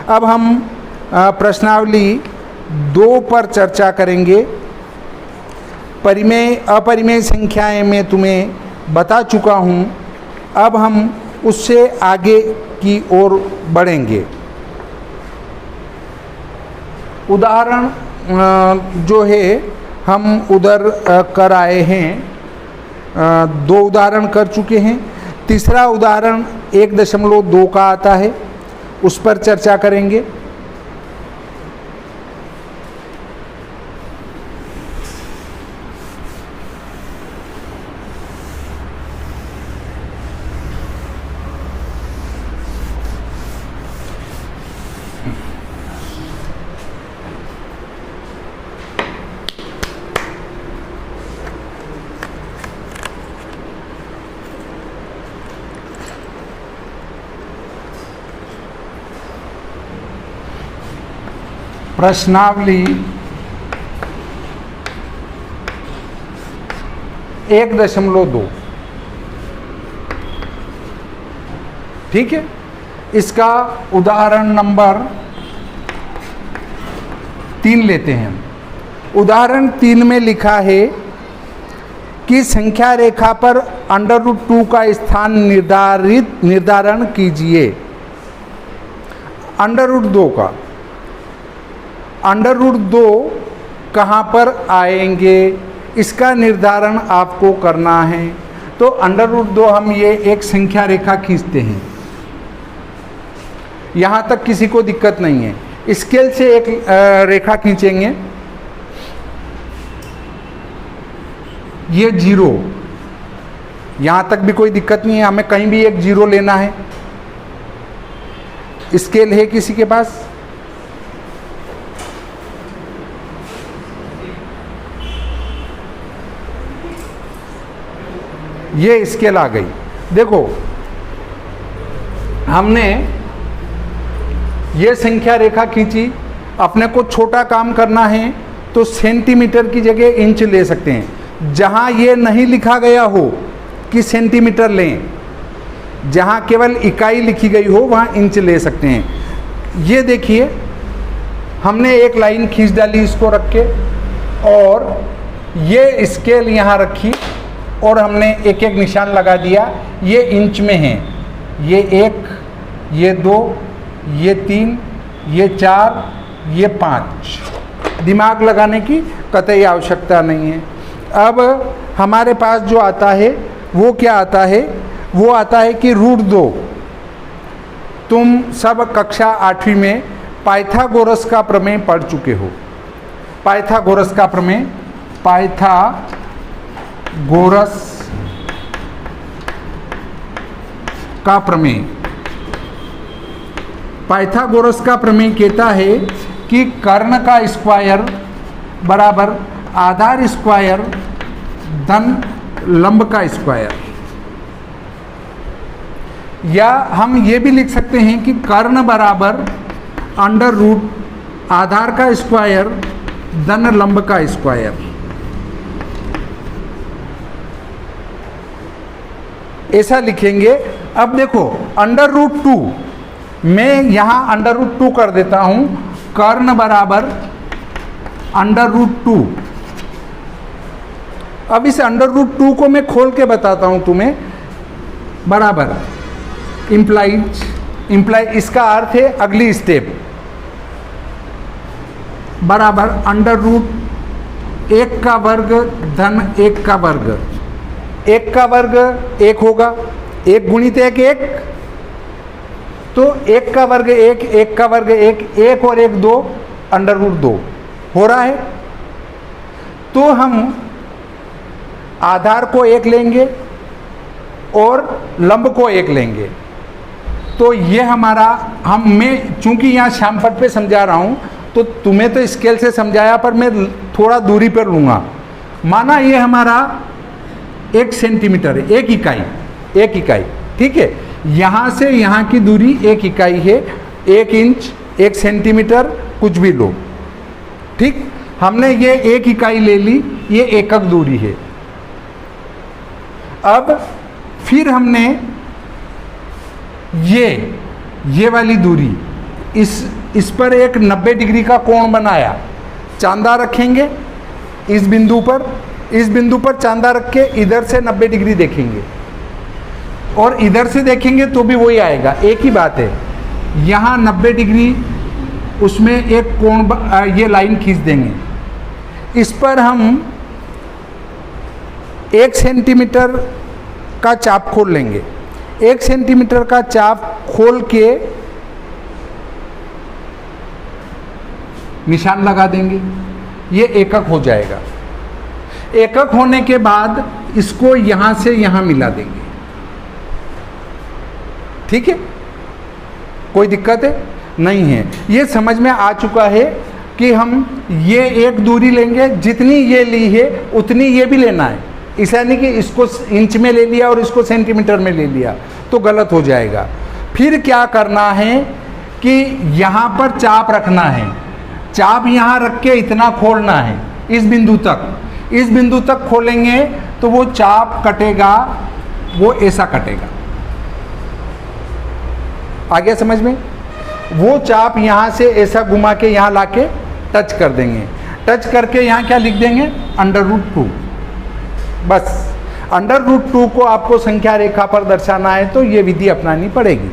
अब हम प्रश्नावली 2 पर चर्चा करेंगे। परिमेय अपरिमेय संख्याएं मैं तुम्हें बता चुका हूँ, अब हम उससे आगे की ओर बढ़ेंगे। उदाहरण जो है हम उधर कर आए हैं, 2 उदाहरण कर चुके हैं। तीसरा उदाहरण 1.2 का आता है, उस पर चर्चा करेंगे। प्रश्नावली 1.2, ठीक है। इसका उदाहरण नंबर 3 लेते हैं। उदाहरण 3 में लिखा है कि संख्या रेखा पर √2 का स्थान निर्धारण कीजिए। √2 का √2 कहाँ पर आएंगे, इसका निर्धारण आपको करना है। तो √2 हम ये एक संख्या रेखा खींचते हैं, यहाँ तक किसी को दिक्कत नहीं है। स्केल से एक रेखा खींचेंगे, ये 0, यहाँ तक भी कोई दिक्कत नहीं है, हमें कहीं भी एक 0 लेना है। स्केल है किसी के पास? ये स्केल आ गई। देखो हमने ये संख्या रेखा खींची, अपने को छोटा काम करना है तो सेंटीमीटर की जगह इंच ले सकते हैं। जहाँ ये नहीं लिखा गया हो कि सेंटीमीटर लें, जहाँ केवल इकाई लिखी गई हो वहाँ इंच ले सकते हैं। ये देखिए हमने एक लाइन खींच डाली इसको रख के, और ये स्केल यहाँ रखी और हमने एक एक निशान लगा दिया। ये इंच में है, ये 1, ये 2, ये 3, ये 4, ये 5। दिमाग लगाने की कतई आवश्यकता नहीं है। अब हमारे पास जो आता है वो क्या आता है? वो आता है कि √2। तुम सब कक्षा 8वीं में पाइथागोरस का प्रमेय पढ़ चुके हो। पाइथागोरस का प्रमेय, पाइथागोरस का प्रमेय, पाइथागोरस का प्रमेय कहता है कि कर्ण का स्क्वायर बराबर आधार स्क्वायर धन लंब का स्क्वायर। या हम ये भी लिख सकते हैं कि कर्ण बराबर √ आधार का स्क्वायर धन लंब का स्क्वायर। ऐसा लिखेंगे। अब देखो √2, मैं यहाँ √2 कर देता हूँ। कर्ण बराबर √2। अब इस √2 को मैं खोल के बताता हूँ तुम्हें। बराबर इम्प्लाई, इसका अर्थ है अगली स्टेप, बराबर √1 का वर्ग धन 1 का वर्ग। 1 का वर्ग 1 होगा, 1 गुणित 1 1, तो 1 का वर्ग 1, 1 का वर्ग 1, 1 और 1 2, √2 हो रहा है। तो हम आधार को 1 लेंगे और लंब को 1 लेंगे। तो ये हमारा, मैं चूंकि यहाँ श्यामपट पे समझा रहा हूँ तो तुम्हें तो स्केल से समझाया, पर मैं थोड़ा दूरी पर लूँगा। माना ये हमारा 1 सेंटीमीटर है, 1 इकाई, ठीक है। यहाँ से यहाँ की दूरी 1 इकाई है, 1 इंच, 1 सेंटीमीटर, कुछ भी लो, ठीक। हमने ये 1 इकाई ले ली, ये एकक दूरी है। अब फिर हमने ये वाली दूरी इस पर एक 90 डिग्री का कोण बनाया, चांदा रखेंगे इस बिंदु पर चांदा रख के इधर से 90 डिग्री देखेंगे और इधर से देखेंगे तो भी वही आएगा, एक ही बात है। यहाँ 90 डिग्री उसमें एक कोण ये लाइन खींच देंगे। इस पर हम 1 सेंटीमीटर का चाप खोल लेंगे। 1 सेंटीमीटर का चाप खोल के निशान लगा देंगे, ये एकक हो जाएगा। एकक होने के बाद इसको यहां से यहां मिला देंगे, ठीक है, कोई दिक्कत है नहीं है। ये समझ में आ चुका है कि हम ये एक दूरी लेंगे, जितनी ये ली है उतनी ये भी लेना है। ऐसा नहीं कि इसको इंच में ले लिया और इसको सेंटीमीटर में ले लिया तो गलत हो जाएगा। फिर क्या करना है कि यहाँ पर चाप रखना है, चाप यहाँ रख के इतना खोलना है इस बिंदु तक खोलेंगे तो वो चाप कटेगा, वो ऐसा कटेगा। आ गया समझ में? वो चाप यहाँ से ऐसा घुमा के यहाँ लाके टच कर देंगे, टच करके यहाँ क्या लिख देंगे, √2। बस √2 को आपको संख्या रेखा पर दर्शाना है तो ये विधि अपनानी पड़ेगी।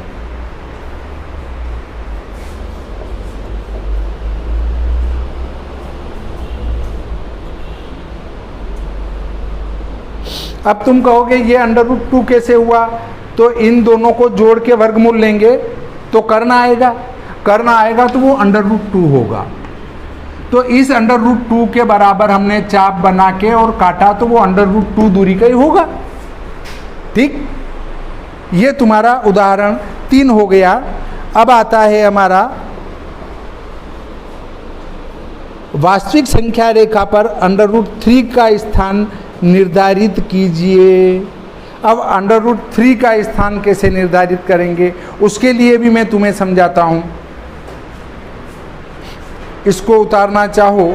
अब तुम कहोगे ये √2 कैसे हुआ, तो इन दोनों को जोड़ के वर्गमूल लेंगे तो करना आएगा तो वो √2 होगा। तो इस √2 के बराबर हमने चाप बना के और काटा तो वो √2 दूरी का ही होगा, ठीक। ये तुम्हारा उदाहरण 3 हो गया। अब आता है हमारा वास्तविक संख्या रेखा पर √3 का स्थान निर्धारित कीजिए। अब √3 का स्थान कैसे निर्धारित करेंगे उसके लिए भी मैं तुम्हें समझाता हूँ। इसको उतारना चाहो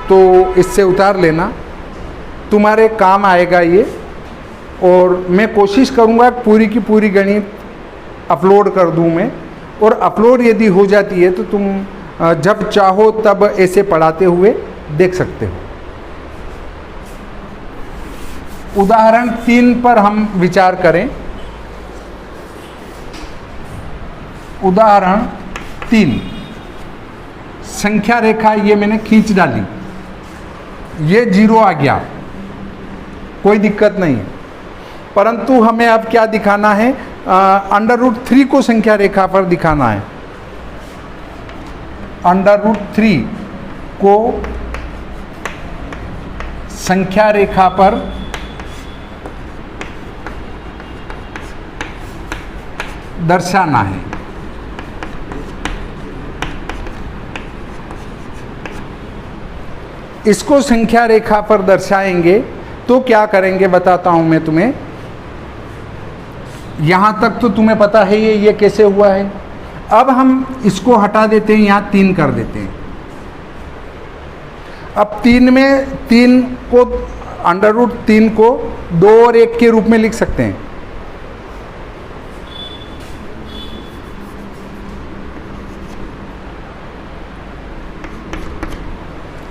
तो इससे उतार लेना, तुम्हारे काम आएगा ये। और मैं कोशिश करूँगा पूरी की पूरी गणित अपलोड कर दूँ मैं, और अपलोड यदि हो जाती है तो तुम जब चाहो तब ऐसे पढ़ाते हुए देख सकते हो। उदाहरण 3 पर हम विचार करें। उदाहरण 3, संख्या रेखा ये मैंने खींच डाली, ये 0 आ गया, कोई दिक्कत नहीं है। परंतु हमें अब क्या दिखाना है, √3 को संख्या रेखा पर दिखाना है। √3 को संख्या रेखा पर दर्शाना है। इसको संख्या रेखा पर दर्शाएंगे तो क्या करेंगे बताता हूं मैं तुम्हें। यहां तक तो तुम्हें पता है ये कैसे हुआ है। अब हम इसको हटा देते हैं, यहां 3 कर देते हैं। अब 3 में 3 को √3 को 2 और 1 के रूप में लिख सकते हैं।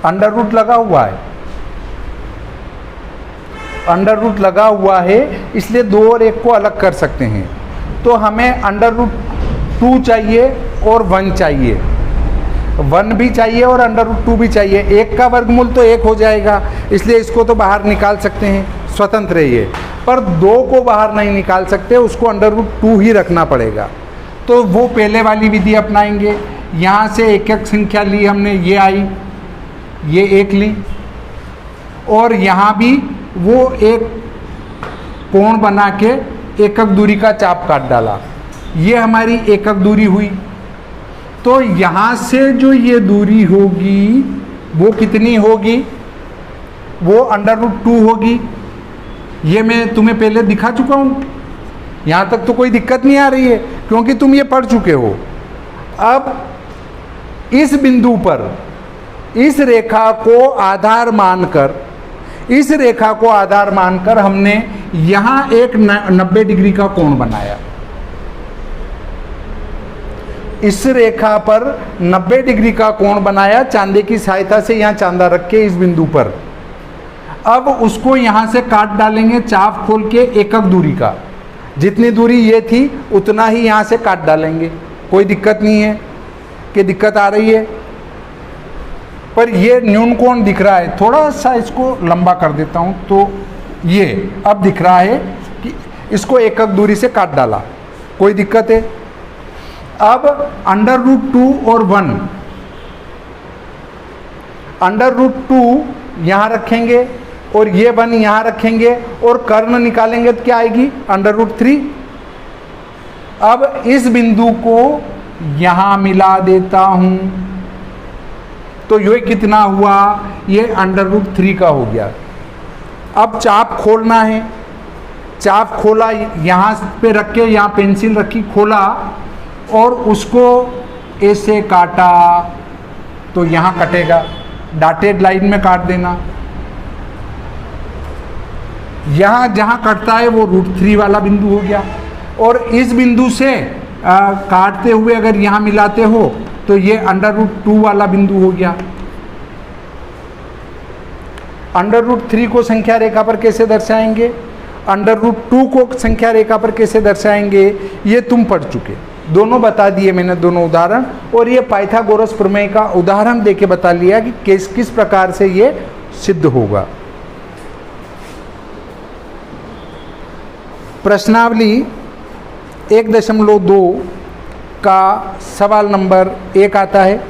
√ लगा हुआ है, √ लगा हुआ है, इसलिए 2 और 1 को अलग कर सकते हैं। तो हमें √2 चाहिए और 1 चाहिए, 1 भी चाहिए और √2 भी चाहिए। 1 का वर्गमूल तो 1 हो जाएगा, इसलिए इसको तो बाहर निकाल सकते हैं, स्वतंत्र है ये। पर 2 को बाहर नहीं निकाल सकते, उसको √2 ही रखना पड़ेगा। तो वो पहले वाली विधि अपनाएंगे। यहाँ से एक एक संख्या ली हमने, ये आई, ये 1 ली, और यहाँ भी वो एक कोण बना के एकक दूरी का चाप काट डाला, ये हमारी एकक दूरी हुई। तो यहाँ से जो ये दूरी होगी वो कितनी होगी, वो √2 होगी। ये मैं तुम्हें पहले दिखा चुका हूँ, यहाँ तक तो कोई दिक्कत नहीं आ रही है क्योंकि तुम ये पढ़ चुके हो। अब इस बिंदु पर इस रेखा को आधार मानकर हमने यहाँ एक 90 डिग्री का कोण बनाया। इस रेखा पर 90 डिग्री का कोण बनाया चांदे की सहायता से, यहाँ चांदा रख के इस बिंदु पर। अब उसको यहाँ से काट डालेंगे चाप खोल के एकक दूरी का, जितनी दूरी ये थी उतना ही यहाँ से काट डालेंगे। कोई दिक्कत नहीं है कि दिक्कत आ रही है, पर ये न्यून कोण दिख रहा है, थोड़ा सा इसको लंबा कर देता हूँ तो ये अब दिख रहा है कि इसको एकक दूरी से काट डाला। कोई दिक्कत है? अब √2 और 1, √2 यहाँ रखेंगे और ये 1 यहाँ रखेंगे और कर्ण निकालेंगे तो क्या आएगी? √3। अब इस बिंदु को यहाँ मिला देता हूँ तो ये कितना हुआ? ये √3 का हो गया। अब चाप खोलना है, चाप खोला, यहाँ पे रख के यहाँ पेंसिल रखी, खोला और उसको ऐसे काटा तो यहाँ कटेगा, डॉटेड लाइन में काट देना। यहाँ जहाँ कटता है वो √3 वाला बिंदु हो गया। और इस बिंदु से काटते हुए अगर यहाँ मिलाते हो तो ये √2 वाला बिंदु हो गया। √3 को संख्या रेखा पर कैसे दर्शाएंगे, √2 को संख्या रेखा पर कैसे दर्शाएंगे, ये तुम पढ़ चुके, दोनों बता दिए मैंने, दोनों उदाहरण। और ये पाइथागोरस प्रमेय का उदाहरण देके बता लिया कि किस प्रकार से ये सिद्ध होगा। प्रश्नावली 1.2 का सवाल नंबर 1 आता है।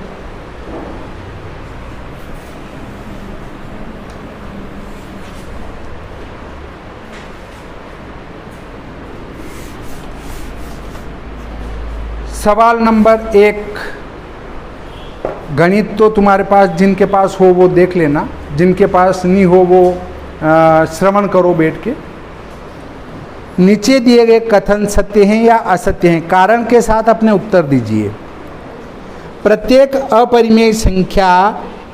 सवाल नंबर 1, गणित तो तुम्हारे पास, जिनके पास हो वो देख लेना, जिनके पास नहीं हो वो श्रवण करो बैठ के। नीचे दिए गए कथन सत्य हैं या असत्य हैं? कारण के साथ अपने उत्तर दीजिए। प्रत्येक अपरिमेय संख्या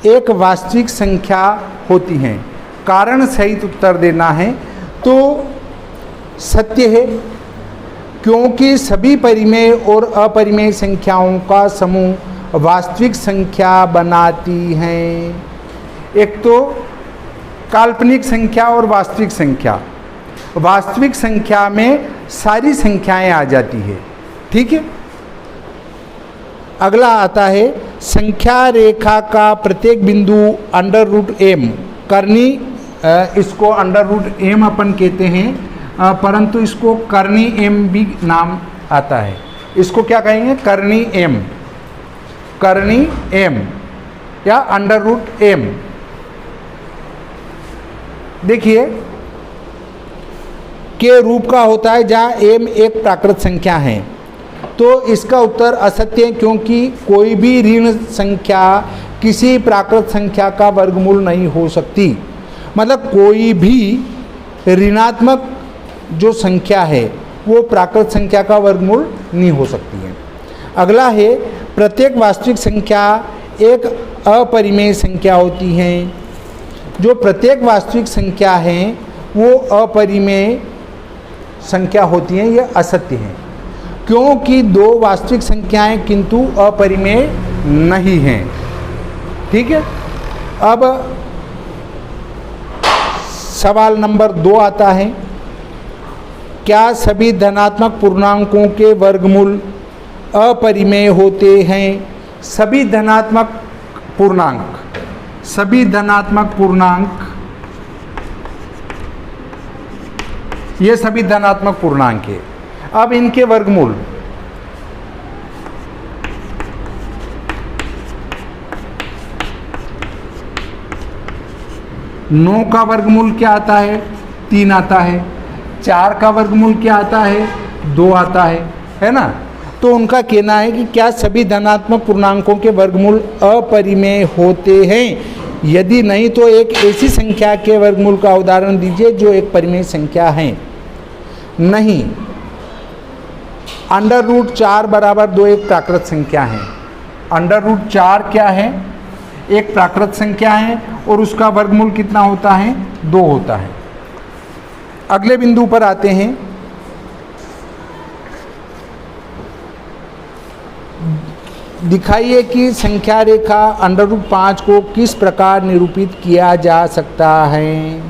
एक वास्तविक संख्या होती है, कारण सहित उत्तर देना है। तो सत्य है, क्योंकि सभी परिमेय और अपरिमेय संख्याओं का समूह वास्तविक संख्या बनाती हैं। एक तो काल्पनिक संख्या और वास्तविक संख्या, वास्तविक संख्या में सारी संख्याएं आ जाती है, ठीक है। अगला आता है संख्या रेखा का प्रत्येक बिंदु √m, करनी, इसको √m अपन कहते हैं, परंतु इसको करनी m भी नाम आता है। इसको क्या कहेंगे? करनी m, करनी m या √m। देखिए के रूप का होता है जहाँ m एक प्राकृत संख्या है, तो इसका उत्तर असत्य है, क्योंकि कोई भी ऋण संख्या किसी प्राकृत संख्या का वर्गमूल नहीं हो सकती। मतलब कोई भी ऋणात्मक जो संख्या है वो प्राकृत संख्या का वर्गमूल नहीं हो सकती है। अगला है प्रत्येक वास्तविक संख्या एक अपरिमेय संख्या होती है। जो प्रत्येक वास्तविक संख्या है वो अपरिमेय संख्या होती हैं, ये असत्य है, क्योंकि दो वास्तविक संख्याएं किंतु अपरिमेय नहीं हैं, ठीक है। अब सवाल नंबर 2 आता है, क्या सभी धनात्मक पूर्णांकों के वर्गमूल अपरिमेय होते हैं? सभी धनात्मक पूर्णांक, सभी धनात्मक पूर्णांक, ये सभी धनात्मक पूर्णांक है। अब इनके वर्गमूल, नौ का वर्गमूल क्या आता है? 3 आता है। 4 का वर्गमूल क्या आता है? 2 आता है ना। तो उनका कहना है कि क्या सभी धनात्मक पूर्णांकों के वर्गमूल अपरिमेय होते हैं? यदि नहीं तो एक ऐसी संख्या के वर्गमूल का उदाहरण दीजिए जो एक परिमेय संख्या है। नहीं, √4 बराबर 2 एक प्राकृत संख्या है। √4 क्या है? एक प्राकृत संख्या है और उसका वर्गमूल कितना होता है? 2 होता है। अगले बिंदु पर आते हैं, दिखाइए कि संख्या रेखा √5 को किस प्रकार निरूपित किया जा सकता है।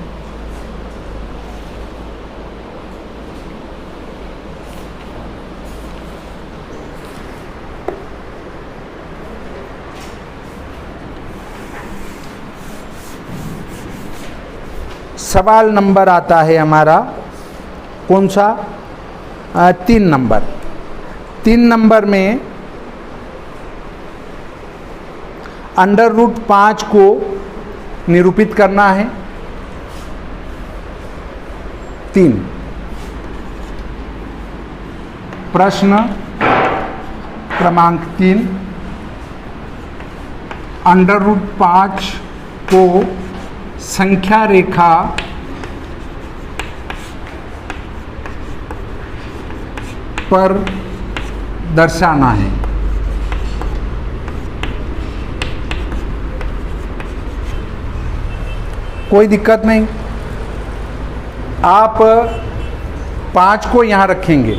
सवाल नंबर आता है हमारा कौन सा, 3 नंबर। 3 नंबर में √5 को निरूपित करना है। 3 प्रश्न क्रमांक 3, √5 को संख्या रेखा पर दर्शाना है। कोई दिक्कत नहीं, आप 5 को यहाँ रखेंगे।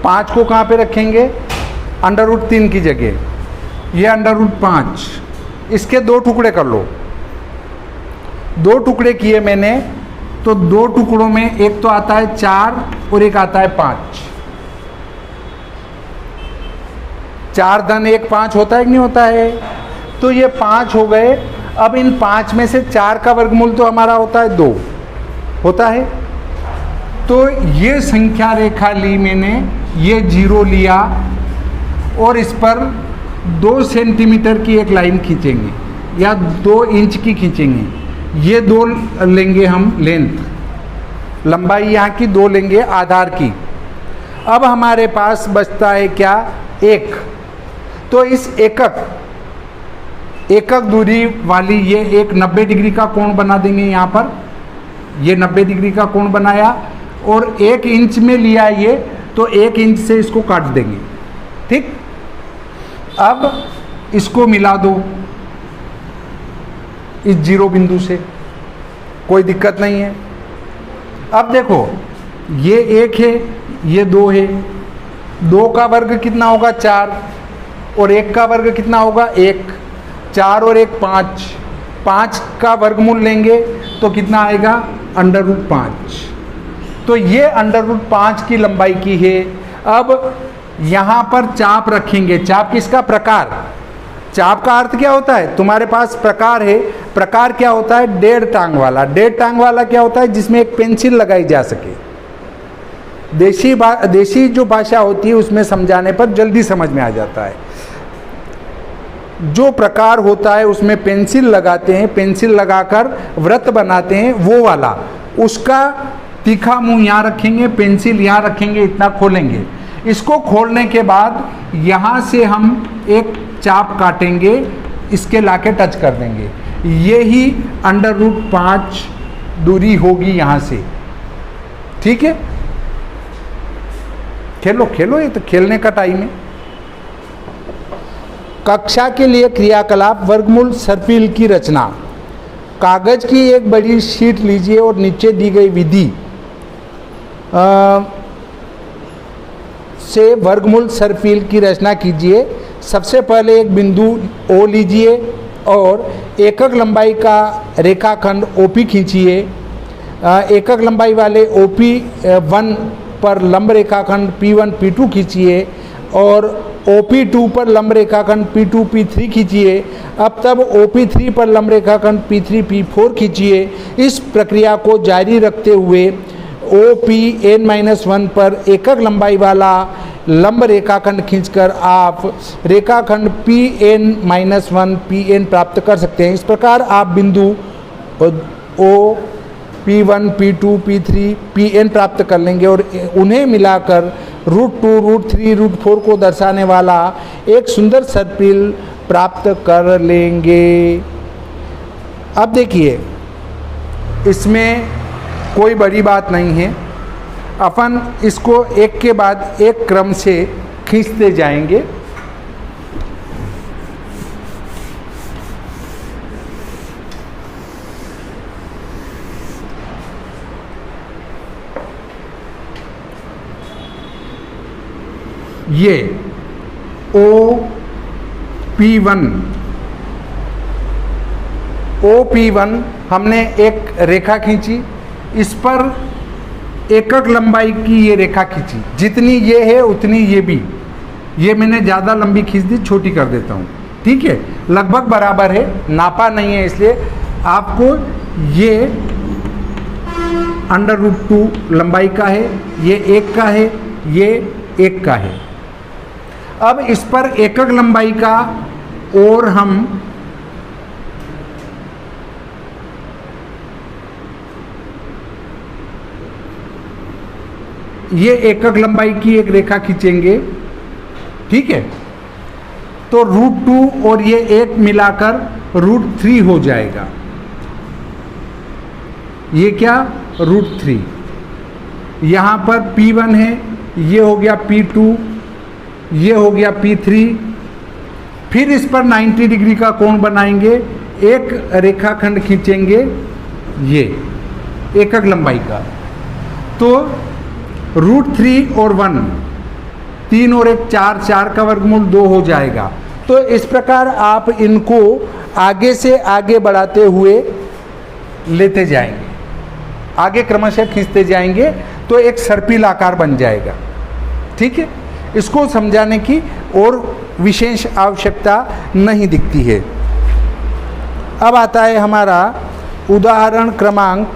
5 को कहाँ पे रखेंगे, √3 की जगह। ये √5, इसके 2 टुकड़े कर लो। 2 टुकड़े किए मैंने, तो 2 टुकड़ों में एक तो आता है 4 और एक आता है 5। 4 धन 1 5 होता है कि नहीं होता है। तो ये 5 हो गए। अब इन 5 में से 4 का वर्गमूल तो हमारा होता है 2 होता है। तो ये संख्या रेखा ली मैंने, ये 0 लिया और इस पर 2 सेंटीमीटर की एक लाइन खींचेंगे या 2 इंच की खींचेंगे। ये 2 लेंगे हम लेंथ, लंबाई यहाँ की 2 लेंगे आधार की। अब हमारे पास बचता है क्या, 1। तो इस एकक दूरी वाली ये एक 90 डिग्री का कोण बना देंगे। यहाँ पर ये 90 डिग्री का कोण बनाया और 1 इंच में लिया ये, तो 1 इंच से इसको काट देंगे। ठीक, अब इसको मिला दो इस 0 बिंदु से, कोई दिक्कत नहीं है। अब देखो ये 1 है, ये 2 है। 2 का वर्ग कितना होगा, 4, और 1 का वर्ग कितना होगा, 1। 4 और 1 5, 5 का वर्गमूल लेंगे तो कितना आएगा, √5। तो ये √5 की लंबाई की है। अब यहाँ पर चाप रखेंगे। चाप किसका, प्रकार। चाप का अर्थ क्या होता है, तुम्हारे पास प्रकार है। प्रकार क्या होता है, 1.5 टांग वाला। 1.5 टांग वाला क्या होता है, जिसमें एक पेंसिल लगाई जा सके। देशी जो भाषा होती है उसमें समझाने पर जल्दी समझ में आ जाता है। जो प्रकार होता है उसमें पेंसिल लगाते हैं, पेंसिल लगाकर वृत्त बनाते हैं, वो वाला। उसका तीखा मुंह यहाँ रखेंगे, पेंसिल यहाँ रखेंगे, इतना खोलेंगे। इसको खोलने के बाद यहाँ से हम एक चाप काटेंगे, इसके लाके टच कर देंगे। ये ही √5 दूरी होगी यहाँ से। ठीक है, खेलो खेलो, ये तो खेलने का टाइम है। कक्षा के लिए क्रियाकलाप, वर्गमूल सर्पिल की रचना। कागज की एक बड़ी शीट लीजिए और नीचे दी गई विधि से वर्गमूल सर्पिल की रचना कीजिए। सबसे पहले एक बिंदु O लीजिए और एकक लंबाई का रेखाखंड OP खींचिए। एकक लंबाई वाले OP1 पर लंब रेखाखंड P1 P2 खींचिए और OP2 पर लंब रेखाखंड P2 P3 खींचिए। अब तब OP3 पर लंब रेखाखंड P3 P4 खींचिए। इस प्रक्रिया को जारी रखते हुए OPN-1 पर एकक लंबाई वाला लंब रेखाखंड खींचकर आप रेखाखंड PN-1 PN प्राप्त कर सकते हैं। इस प्रकार आप बिंदु O P1 P2 P3 PN प्राप्त कर लेंगे और उन्हें मिलाकर √2 √3 √4 को दर्शाने वाला एक सुंदर सर्पिल प्राप्त कर लेंगे। अब देखिए, इसमें कोई बड़ी बात नहीं है। अपन इसको एक के बाद एक क्रम से खींचते जाएंगे। ये O P1, OP1 हमने एक रेखा खींची, इस पर एकक लंबाई की ये रेखा खींची, जितनी ये है उतनी ये भी, ये मैंने ज़्यादा लंबी खींच दी, छोटी कर देता हूँ, ठीक है, लगभग बराबर है, नापा नहीं है, इसलिए आपको ये √2 लंबाई का है, ये 1 का है, ये 1 का है। अब इस पर एकक लंबाई का और हम ये एकक लंबाई की एक रेखा खींचेंगे, ठीक है, तो √2 और ये 1 मिलाकर √3 हो जाएगा। ये क्या, √3। यहाँ पर P1 है, ये हो गया P2, ये हो गया P3। फिर इस पर 90 डिग्री का कोण बनाएंगे, एक रेखाखंड खींचेंगे, ये एकक लंबाई का, तो √3 और 1, 3 और 1 4, 4 का वर्गमूल 2 हो जाएगा। तो इस प्रकार आप इनको आगे से आगे बढ़ाते हुए लेते जाएंगे, आगे क्रमशः खींचते जाएंगे, तो एक सर्पिल आकार बन जाएगा, ठीक है। इसको समझाने की और विशेष आवश्यकता नहीं दिखती है। अब आता है हमारा उदाहरण क्रमांक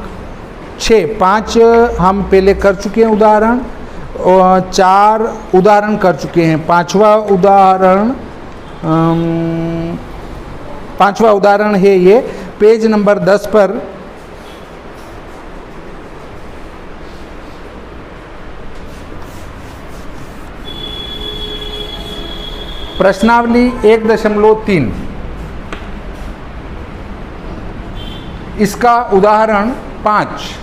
6। 5 हम पहले कर चुके हैं उदाहरण, और 4 उदाहरण कर चुके हैं। पांचवा उदाहरण है ये पेज नंबर 10 पर। प्रश्नावली 1.3, इसका उदाहरण 5।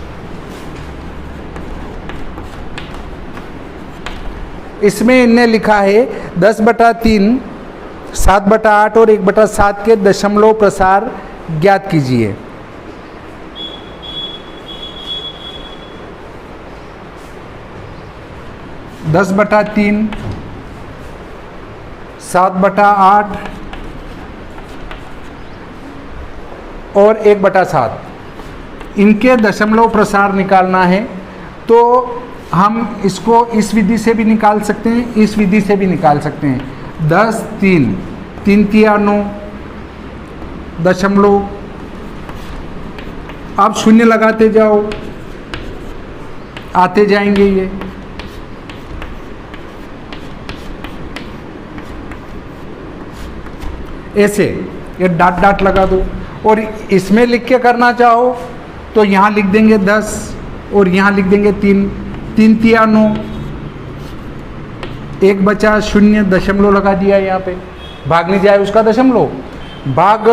इसमें इनने लिखा है 10/3, 7/8 और 1/7 के दशमलव प्रसार ज्ञात कीजिए। दस बटा 3, 7/8 और 1/7, इनके दशमलव प्रसार निकालना है। तो हम इसको इस विधि से भी निकाल सकते हैं, इस विधि से भी निकाल सकते हैं। 10, 3, 3 तिया 9 दशमलव, अब शून्य लगाते जाओ, आते जाएंगे ये। ऐसे ये डॉट डॉट लगा दो, और इसमें लिख के करना चाहो तो यहाँ लिख देंगे 10 और यहाँ लिख देंगे 3, 3 तिया 9, 1 बचा 0, दशमलव लगा दिया यहाँ पे, भाग नहीं जाए उसका दशमलव। भाग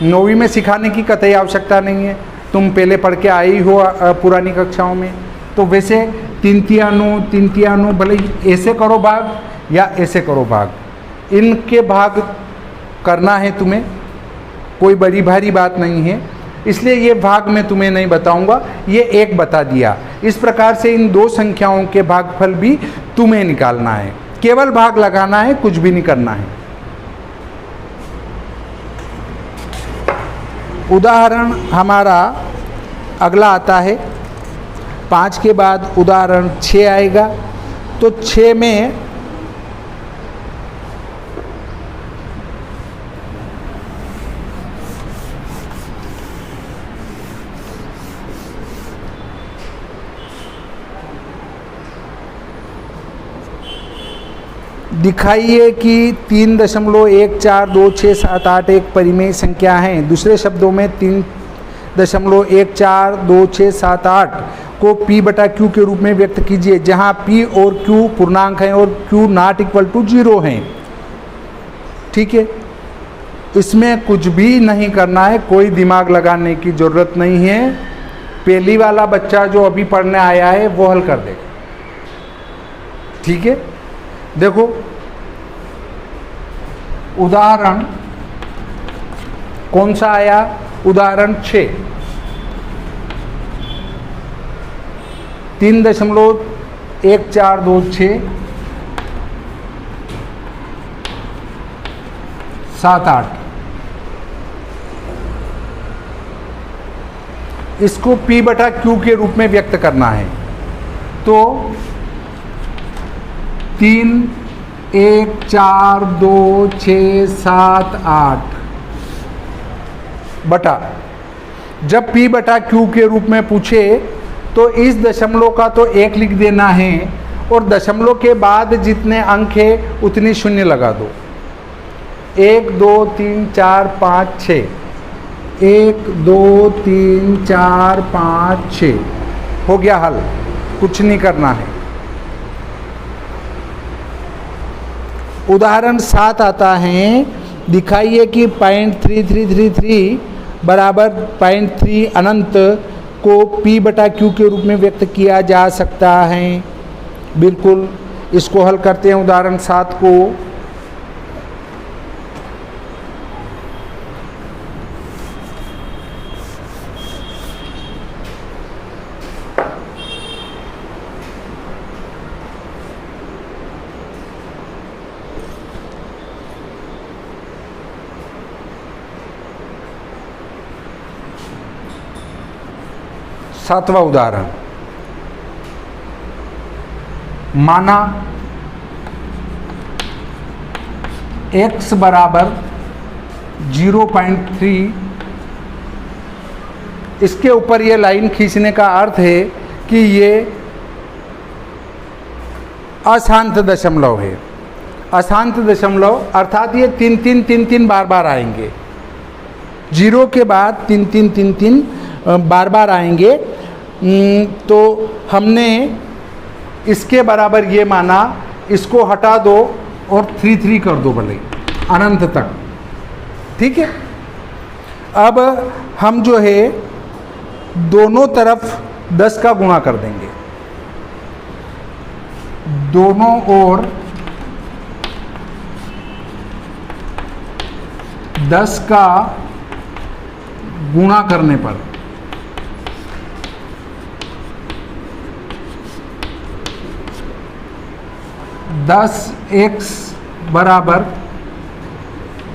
9वीं में सिखाने की कतई आवश्यकता नहीं है, तुम पहले पढ़ के आई हो पुरानी कक्षाओं में। तो वैसे 3 तिया 9, 3 तिया 9, भले ऐसे करो भाग या ऐसे करो भाग, इनके भाग करना है तुम्हें, कोई बड़ी भारी बात नहीं है, इसलिए ये भाग मैं तुम्हें नहीं बताऊंगा, ये एक बता दिया। इस प्रकार से इन दो संख्याओं के भागफल भी तुम्हें निकालना है, केवल भाग लगाना है, कुछ भी नहीं करना है। उदाहरण हमारा अगला आता है 5 के बाद उदाहरण 6 आएगा। तो 6 में दिखाइए कि 3.1426781 एक परिमेय संख्या है। दूसरे शब्दों में 3.1426781 को P/Q के रूप में व्यक्त कीजिए, जहां P और Q पूर्णांक हैं और Q ≠ 0 हैं। ठीक है, इसमें कुछ भी नहीं करना है, कोई दिमाग लगाने की ज़रूरत नहीं है। पहली वाला बच्चा जो अभी पढ़ने आया है वो हल कर देगा। ठीक है, देखो उदाहरण कौन सा आया, उदाहरण 6, 3.1426 7-8। इसको P बटा Q के रूप में व्यक्त करना है तो 3, 1, 4, 2, 6, 7, 8 बटा, जब P बटा Q के रूप में पूछे तो इस दशमलव का तो 1 लिख देना है और दशमलव के बाद जितने अंक है उतनी शून्य लगा दो। 1, 2, 3, 4, 5, 6, 1, 2, 3, 4, 5, 6 हो गया हल, कुछ नहीं करना है। उदाहरण 7 आता है, दिखाइए कि 0.3333 बराबर 0.3 अनंत को P बटा Q के रूप में व्यक्त किया जा सकता है। बिल्कुल, इसको हल करते हैं उदाहरण 7 को। सातवां उदाहरण, माना x बराबर 0.3, इसके ऊपर ये लाइन खींचने का अर्थ है कि ये अशांत दशमलव है। अशांत दशमलव अर्थात ये 3-3-3-3 बार बार आएंगे, 0 के बाद 3-3-3-3 बार बार आएंगे। तो हमने इसके बराबर ये माना, इसको हटा दो और 3-3 कर दो भले अनंत तक, ठीक है। अब हम जो है दोनों तरफ 10 का गुणा कर देंगे, दोनों ओर 10 का गुणा करने पर 10x बराबर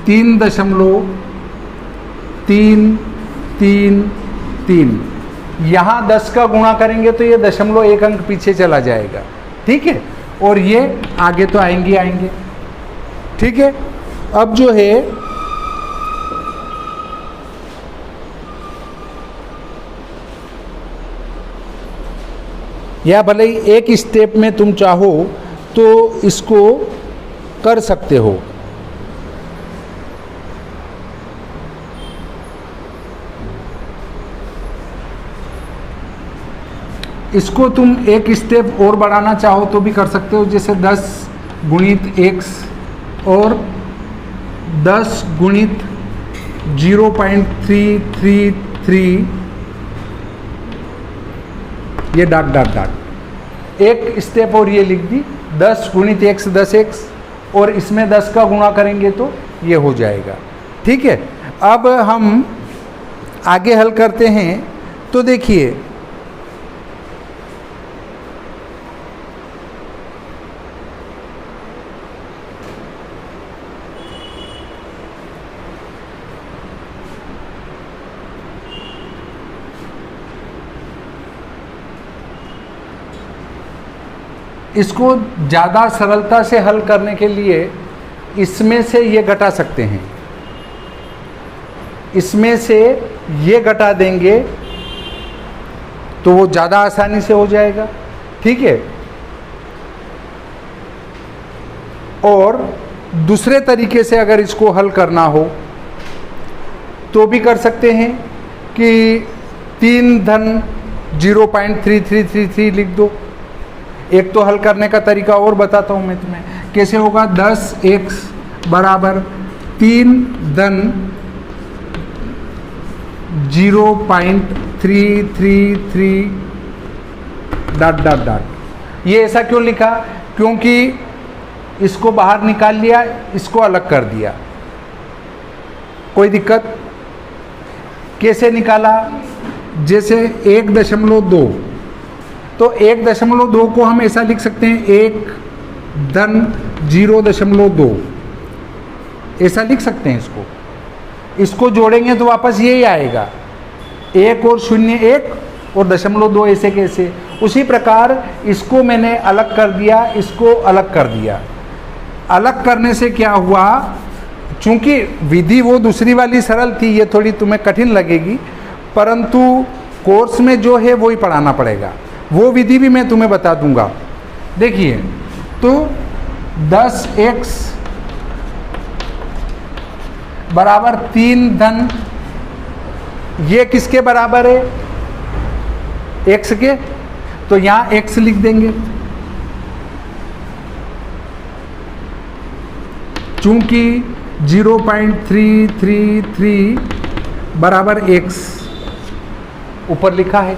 3.333। यहाँ 10 का गुणा करेंगे तो ये दशमलव 1 अंक पीछे चला जाएगा, ठीक है, और ये आगे तो आएंगे, ठीक है। अब जो है या भले ही एक स्टेप में तुम चाहो तो इसको कर सकते हो। इसको तुम एक स्टेप और बढ़ाना चाहो तो भी कर सकते हो, जैसे 10 गुणित x और 10 गुणित 0.333, ये डाट डाट डाट, एक स्टेप और ये लिख दी, 10 गुणित x 10x, और इसमें 10 का गुणा करेंगे तो ये हो जाएगा, ठीक है। अब हम आगे हल करते हैं तो देखिए इसको ज़्यादा सरलता से हल करने के लिए इसमें से ये घटा सकते हैं, इसमें से ये घटा देंगे तो वो ज़्यादा आसानी से हो जाएगा, ठीक है। और दूसरे तरीके से अगर इसको हल करना हो तो भी कर सकते हैं कि 3 धन 0.3333 लिख दो। एक तो हल करने का तरीका और बताता हूँ मैं तुम्हें कैसे होगा। 10x बराबर 3 धन 0.333 डॉट डॉट डॉट। ये ऐसा क्यों लिखा? क्योंकि इसको बाहर निकाल लिया, इसको अलग कर दिया। कोई दिक्कत? कैसे निकाला? जैसे 1.2, तो 1.2 को हम ऐसा लिख सकते हैं 1 धन 0.2, ऐसा लिख सकते हैं इसको। इसको जोड़ेंगे तो वापस यही आएगा, 1 और 0 1 और 0.2 ऐसे कैसे। उसी प्रकार इसको मैंने अलग कर दिया, इसको अलग कर दिया। अलग करने से क्या हुआ, चूंकि विधि वो दूसरी वाली सरल थी, ये थोड़ी तुम्हें कठिन लगेगी, परंतु कोर्स में जो है वो ही पढ़ाना पड़ेगा। वो विधि भी मैं तुम्हें बता दूंगा। देखिए, तो 10x बराबर 3 धन, ये किसके बराबर है, x के, तो यहां x लिख देंगे। चूंकि 0.333 बराबर x ऊपर लिखा है,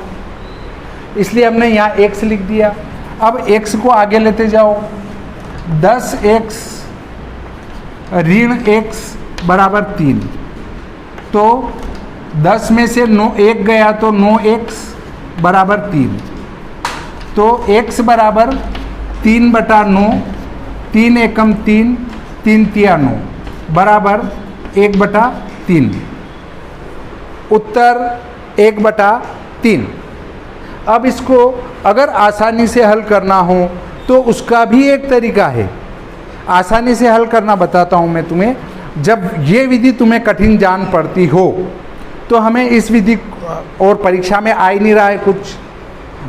इसलिए हमने यहाँ x लिख दिया। अब x को आगे लेते जाओ, 10x ऋण x बराबर 3, तो 10 में से 1 गया तो 9x बराबर 3, तो x बराबर 3/9, 3 एकम 3, 3 तिया 9 बराबर 1/3। उत्तर 1/3। अब इसको अगर आसानी से हल करना हो तो उसका भी एक तरीका है। आसानी से हल करना बताता हूँ मैं तुम्हें। जब ये विधि तुम्हें कठिन जान पड़ती हो तो हमें इस विधि, और परीक्षा में आ ही नहीं रहा है कुछ,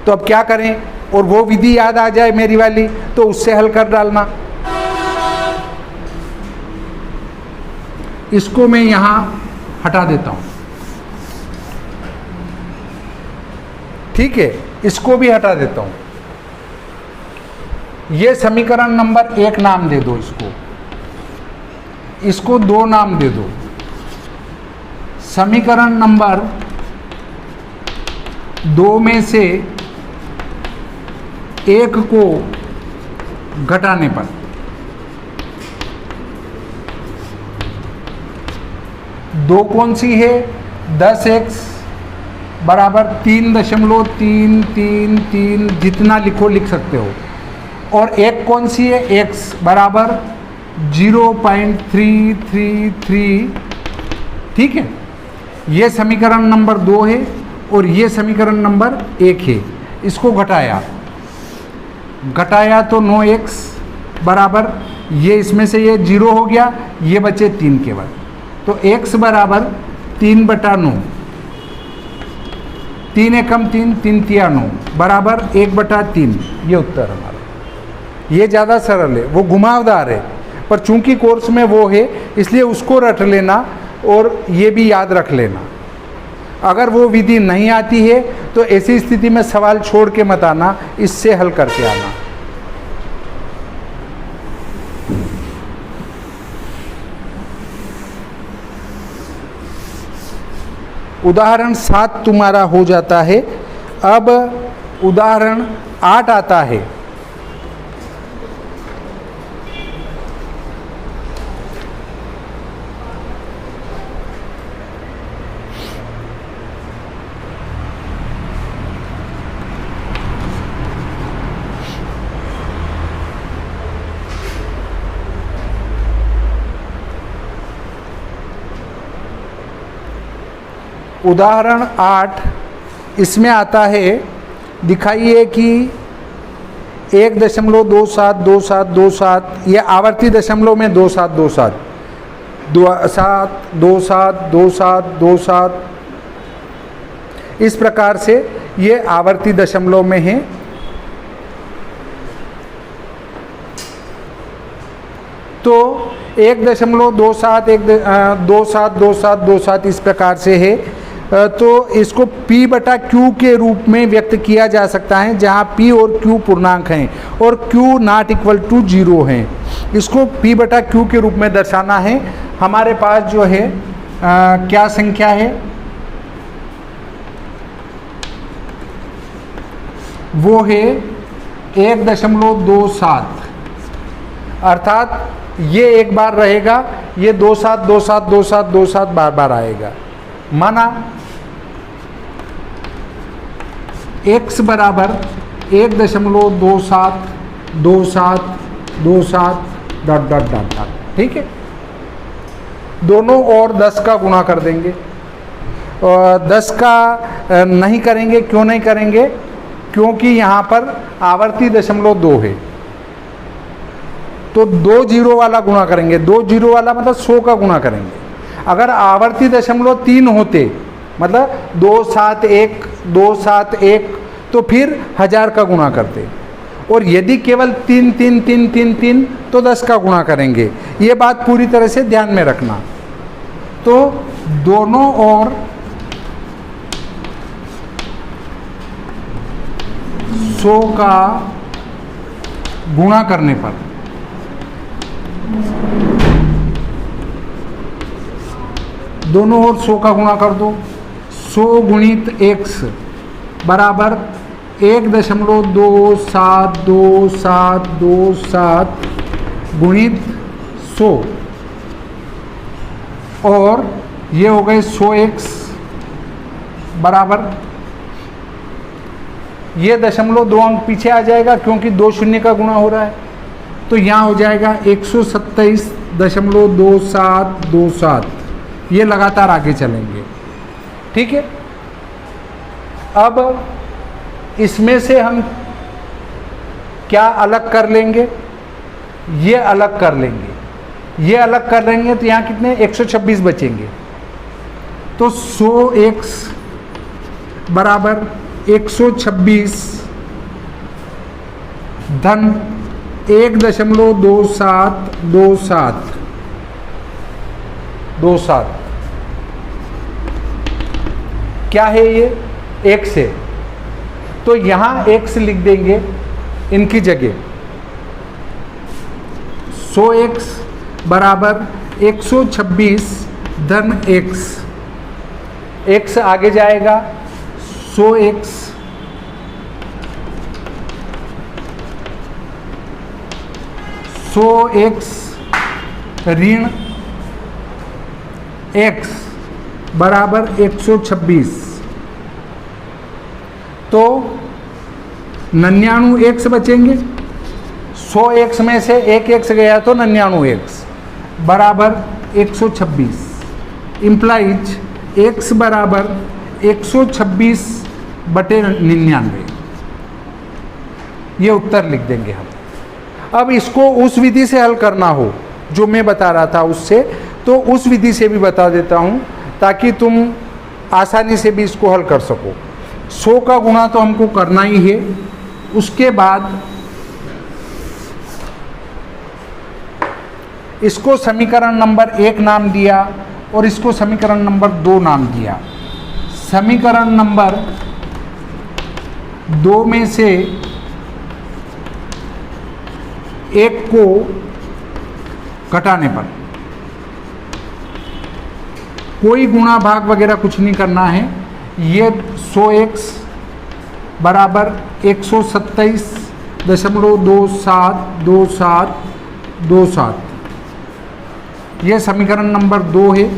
तो अब क्या करें, और वो विधि याद आ जाए मेरी वाली तो उससे हल कर डालना। इसको मैं यहाँ हटा देता हूँ, ठीक है, इसको भी हटा देता हूँ। ये समीकरण नंबर 1 नाम दे दो इसको 2 नाम दे दो। समीकरण नंबर 2 में से 1 को घटाने पर 2 कौन सी है, 10x बराबर 3.333, जितना लिखो लिख सकते हो, और 1 कौन सी है, x बराबर 0.333, ठीक है। ये समीकरण नंबर 2 है और ये समीकरण नंबर 1 है। इसको घटाया तो 9x बराबर, ये इसमें से ये 0 हो गया, ये बचे 3 केवल, तो x बराबर 3/9, 3 एकम 3, 3 तिया 9 बराबर 1/3। ये उत्तर हमारा। ये ज़्यादा सरल है, वो घुमावदार है, पर चूंकि कोर्स में वो है इसलिए उसको रट लेना और ये भी याद रख लेना। अगर वो विधि नहीं आती है तो ऐसी स्थिति में सवाल छोड़ के मत आना, इससे हल करके आना। उदाहरण 7 तुम्हारा हो जाता है। अब उदाहरण 8 आता है। उदाहरण 8 इसमें आता है, दिखाइए कि 1.272727, ये आवर्ती दशमलव में 2727, 27272727, इस प्रकार से ये आवर्ती दशमलव में है। तो 1.27272727 इस प्रकार से है। तो इसको P/Q के रूप में व्यक्त किया जा सकता है, जहाँ P और Q पूर्णांक हैं और Q ≠ 0 हैं। इसको P/Q के रूप में दर्शाना है। हमारे पास जो है क्या संख्या है, वो है 1.27, अर्थात ये एक बार रहेगा, ये 27272727 बार बार आएगा। माना x बराबर 1.272727 डॉट, ठीक है। दोनों और 10 का गुणा कर देंगे। 10 का नहीं करेंगे, क्यों नहीं करेंगे? क्योंकि यहाँ पर आवर्ती 0.2 है, तो 2 जीरो वाला गुणा करेंगे। 2 जीरो वाला मतलब 100 का गुणा करेंगे। अगर आवर्ती 0.3 होते, मतलब 271 271, तो फिर 1000 का गुणा करते। और यदि केवल 3 3 3 3 3 तो 10 का गुणा करेंगे। ये बात पूरी तरह से ध्यान में रखना। तो दोनों ओर 100 का गुणा करने पर दोनों ओर 100 का गुणा कर दो। 100 गुणित x बराबर 1.27227 गुणित 100, और ये हो गए 100x बराबर, ये 0.2 अंक पीछे आ जाएगा क्योंकि 2 शून्य का गुणा हो रहा है, तो यहाँ हो जाएगा 127.2727। ये लगातार आगे चलेंगे, ठीक है। अब इसमें से हम क्या अलग कर लेंगे? ये अलग कर लेंगे, ये अलग कर लेंगे, तो यहाँ कितने 126 बचेंगे। तो 100x बराबर 126 धन 1.2727 क्या है? ये x है, तो यहाँ x लिख देंगे इनकी जगह। 100x बराबर 126 धन x आगे जाएगा 100x ऋण x बराबर 126, तो 99x बचेंगे। 100x में से एक x गया तो 99x बराबर 126, इम्प्लाइज x बराबर 126/99। ये उत्तर लिख देंगे हम। अब इसको उस विधि से हल करना हो जो मैं बता रहा था उससे, तो उस विधि से भी बता देता हूँ ताकि तुम आसानी से भी इसको हल कर सको। 100 का गुणा तो हमको करना ही है। उसके बाद इसको समीकरण नंबर 1 नाम दिया और इसको समीकरण नंबर 2 नाम दिया। समीकरण नंबर 2 में से एक को घटाने पर कोई गुणा भाग वगैरह कुछ नहीं करना है। ये 100x बराबर 127.272727, ये समीकरण नंबर 2 है।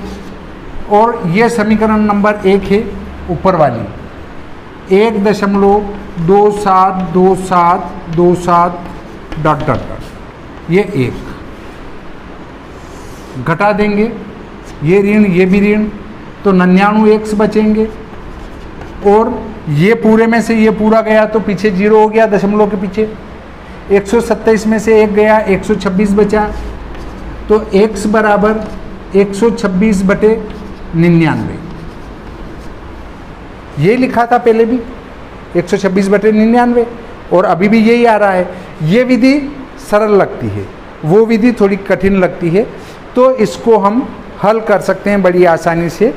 और ये समीकरण नंबर 1 है ऊपर वाली, 1.272727 डॉट डॉट डॉट, ये 1 घटा देंगे, ये ऋण ये भी ऋण, तो 99x बचेंगे। और ये पूरे में से ये पूरा गया तो पीछे 0 हो गया, दशमलव के पीछे। 127 में से 1 गया, 126 बचा, तो x बराबर 126/99। ये लिखा था पहले भी 126/99, और अभी भी यही आ रहा है। ये विधि सरल लगती है, वो विधि थोड़ी कठिन लगती है, तो इसको हम हल कर सकते हैं बड़ी आसानी से।